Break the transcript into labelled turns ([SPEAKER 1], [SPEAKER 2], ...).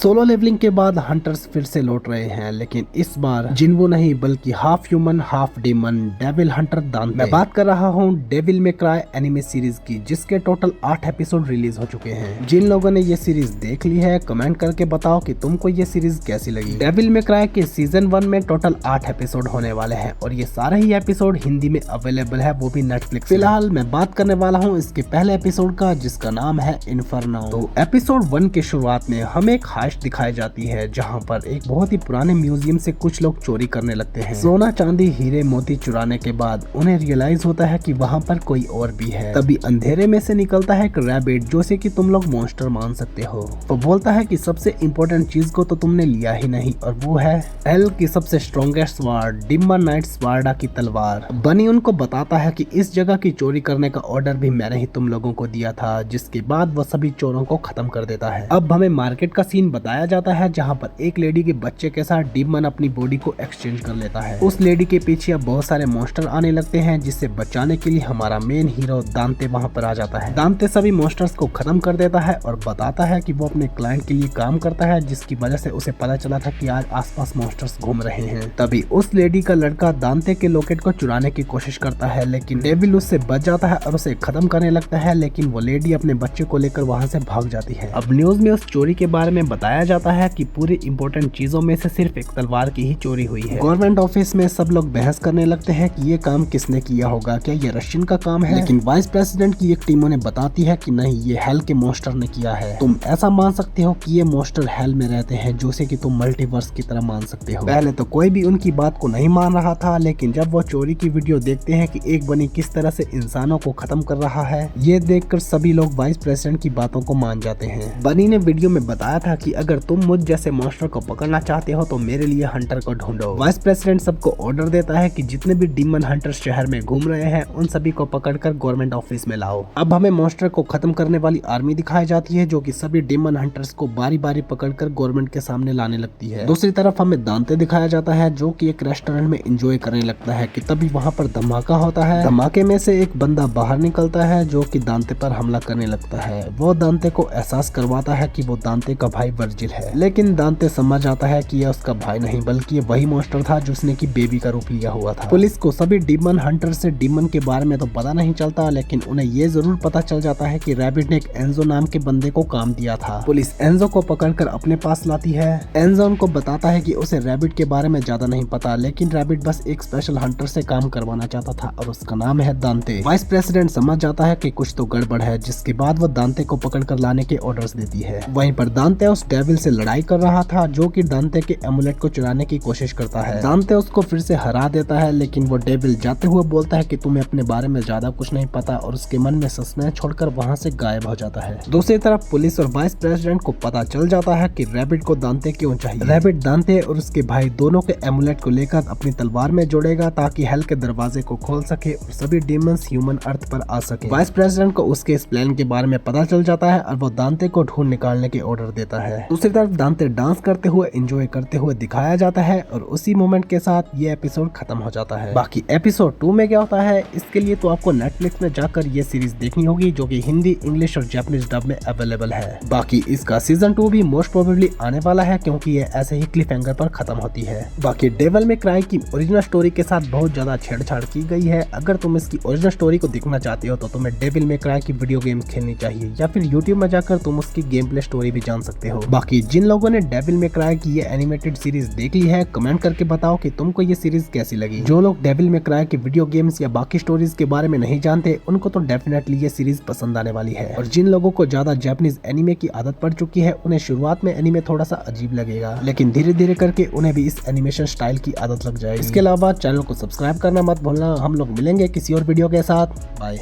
[SPEAKER 1] Solo levelling के बाद hunters फिर से लौट रहे हैं, लेकिन इस बार जिन्वो नहीं बल्कि half human half demon devil Hunter दांते। मैं बात कर रहा हूँ Devil May Cry anime series की, जिसके टोटल 8 एपिसोड रिलीज हो चुके हैं। जिन लोगों ने ये सीरीज देख ली है कमेंट करके बताओ कि तुमको ये सीरीज कैसी लगी। डेविल मे क्राई के सीजन 1 में टोटल 8 एपिसोड होने वाले हैं और ये सारे ही एपिसोड हिंदी में अवेलेबल है, वो भी नेटफ्लिक्स। फिलहाल मैं बात करने वाला हूँ इसके पहले एपिसोड का, जिसका नाम है इन्फर्नो। तो एपिसोड 1 के शुरुआत में हमें एक हाइस्ट दिखाई जाती है, जहाँ पर एक बहुत ही पुराने म्यूजियम से कुछ लोग चोरी करने लगते हैं। सोना चांदी हीरे मोती चुराने के बाद उन्हें रियलाइज होता है कि वहाँ पर कोई और भी है। तभी अंधेरे में से निकलता है एक रैबिट, जो से कि तुम लोग मॉन्स्टर मान सकते हो। वो बोलता है कि सबसे इम्पोर्टेंट चीज को तो तुमने लिया ही नहीं, और वो है एल की सबसे स्ट्रॉन्गेस्ट स्वार्ड, डिम्मा नाइट स्वार्डा की तलवार। बनी उनको बताता है कि इस जगह की चोरी करने का ऑर्डर भी मैंने ही तुम लोगों को दिया था, जिसके बाद वो सभी चोरों को खत्म कर देता है। अब हमें मार्केट का सीन बताया जाता है, जहाँ पर एक लेडी के बच्चे के साथ डिमन अपनी बॉडी को एक्सचेंज कर लेता है। उस लेडी के पीछे अब बहुत सारे मॉन्स्टर आने लगते हैं, जिससे बचाने के लिए हमारा मेन हीरो दांते वहाँ पर आ जाता है। दांते सभी मॉन्स्टर्स को खत्म कर देता है और बताता है कि वो अपने क्लाइंट के लिए काम करता है, जिसकी वजह से उसे पता चला था कि आज आसपास मॉन्स्टर्स घूम रहे हैं। तभी उस लेडी का लड़का दांते के लॉकेट को चुराने की कोशिश करता है, लेकिन डेविल उससे बच जाता है और उसे खत्म करने लगता है, लेकिन वो लेडी अपने बच्चे को लेकर वहाँ से भाग जाती है। अब न्यूज में उस चोरी के बारे में बताया जाता है कि पूरी इंपॉर्टेंट चीजों में से सिर्फ एक तलवार की ही चोरी हुई है। गवर्नमेंट ऑफिस में सब लोग बहस करने लगते हैं कि ये काम किसने किया होगा, क्या ये रशियन का काम है, लेकिन वाइस प्रेसिडेंट की एक टीम उन्हें बताती है कि नहीं, ये हेल के मॉन्स्टर ने किया है। तुम ऐसा मान सकते हो कि ये मॉन्स्टर हेल में रहते हैं, जो से कि तुम मल्टीवर्स की तरह मान सकते हो। पहले तो कोई भी उनकी बात को नहीं मान रहा था, लेकिन जब वो चोरी की वीडियो देखते हैं कि एक बनी किस तरह से इंसानों को खत्म कर रहा है, ये देखकर सभी लोग वाइस प्रेसिडेंट की बातों को मान जाते हैं। बनी ने वीडियो में बताया था कि अगर तुम मुझ जैसे मॉन्स्टर को पकड़ना चाहते हो तो मेरे लिए हंटर को ढूंढो। वाइस प्रेसिडेंट सबको ऑर्डर देता है कि जितने भी डीमन हंटर्स शहर में घूम रहे हैं उन सभी को पकड़कर गवर्नमेंट ऑफिस में लाओ। अब हमें मॉन्स्टर को खत्म करने वाली आर्मी दिखाई जाती है, जो कि सभी डीमन हंटर्स को बारी बारी पकड़कर गवर्नमेंट के सामने लाने लगती है। दूसरी तरफ हमें दांते दिखाया जाता है, जो कि एक रेस्टोरेंट में एंजॉय करने लगता है कि तभी वहाँ पर धमाका होता है। धमाके में से एक बंदा बाहर निकलता है, जो कि दांते पर हमला करने लगता है। वो दांते को एहसास करवाता है कि वो दांते का भाई वर्जिल है, लेकिन दांते समझ आता है कि यह उसका भाई नहीं बल्कि ये वही मॉन्स्टर था जिसने की बेबी का रूप लिया हुआ था। पुलिस को सभी डीमन हंटर से डीमन के बारे में तो पता नहीं चलता, लेकिन उन्हें ये जरूर पता चल जाता है कि रैबिट ने एक एंजो नाम के बंदे को काम दिया था। पुलिस एंजो को पकड़कर अपने पास लाती है। एंजो उनको बताता है कि उसे रैबिट के बारे में ज्यादा नहीं पता, लेकिन रैबिट बस एक स्पेशल हंटर से काम करवाना चाहता था और उसका नाम है दांते। वाइस प्रेसिडेंट समझ जाता है कि कुछ तो गड़बड़ है, जिसके बाद वो दांते को पकड़कर लाने के ऑर्डर्स देती है। वहीं पर दांते उस डेविल से लड़ाई कर रहा था, जो कि दांते के एमुलेट को चुराने की कोशिश करता है। दांते उसको फिर से हरा देता है, लेकिन वो डेविल जाते हुए बोलता है कि तुम्हें अपने बारे में ज्यादा कुछ नहीं पता, और उसके मन में सस्पेंस छोड़कर वहाँ से गायब हो जाता है। दूसरी तरफ पुलिस और वाइस प्रेसिडेंट को पता चल जाता है कि रैबिट को दांते क्यों चाहिए। रैबिट दांते और उसके भाई दोनों के एमुलेट को लेकर अपनी तलवार में जोड़ेगा, ताकि हेल के दरवाजे को खोल सके और सभी डीमंस ह्यूमन अर्थ पर आ सके। वाइस प्रेसिडेंट को उसके इस प्लान के बारे में पता चल जाता है और वो दांते को ढूंढ निकालने के ऑर्डर देता है। दूसरी तरफ दांते डांस करते हुए एंजॉय करते हुए दिखाया जाता है, और उसी मोमेंट के साथ ये एपिसोड खत्म हो जाता है। बाकी एपिसोड 2 में क्या होता है, इसके लिए तो आपको नेटफ्लिक्स में जाकर ये सीरीज देखनी होगी, जो कि हिंदी, इंग्लिश और जापानीज डब में अवेलेबल है। बाकी इसका सीजन 2 भी मोस्ट प्रोबेबली आने वाला है, क्योंकि ये ऐसे ही क्लिफ हैंगर पर खत्म होती है। बाकी डेविल मे क्राई की ओरिजिनल स्टोरी के साथ बहुत ज्यादा छेड़छाड़ की गई है। अगर तुम इसकी ओरिजिनल स्टोरी को देखना चाहते हो तो तुम्हें डेविल मे क्राई की वीडियो गेम खेलनी चाहिए, या फिर यूट्यूब में जाकर तुम उसकी गेम प्ले स्टोरी भी जान सकते हो। बाकी जिन लोगों ने डेविल मे क्राई की ये एनिमेटेड सीरीज देख ली है, कमेंट करके बताओ कि तुमको ये सीरीज कैसी लगी। जो लोग डेविल मे क्राई के वीडियो गेम्स या बाकी स्टोरीज के बारे में नहीं जानते, उनको तो डेफिनेटली ये सीरीज पसंद आने वाली है। और जिन लोगों को ज्यादा जापानीज एनिमे की आदत पड़ चुकी है, उन्हें शुरुआत में एनिमे थोड़ा सा अजीब लगेगा, लेकिन धीरे धीरे करके उन्हें भी इस एनिमेशन स्टाइल की आदत लग जाएगी। इसके अलावा चैनल को सब्सक्राइब करना मत भूलना। हम लोग मिलेंगे किसी और वीडियो के साथ। बाय।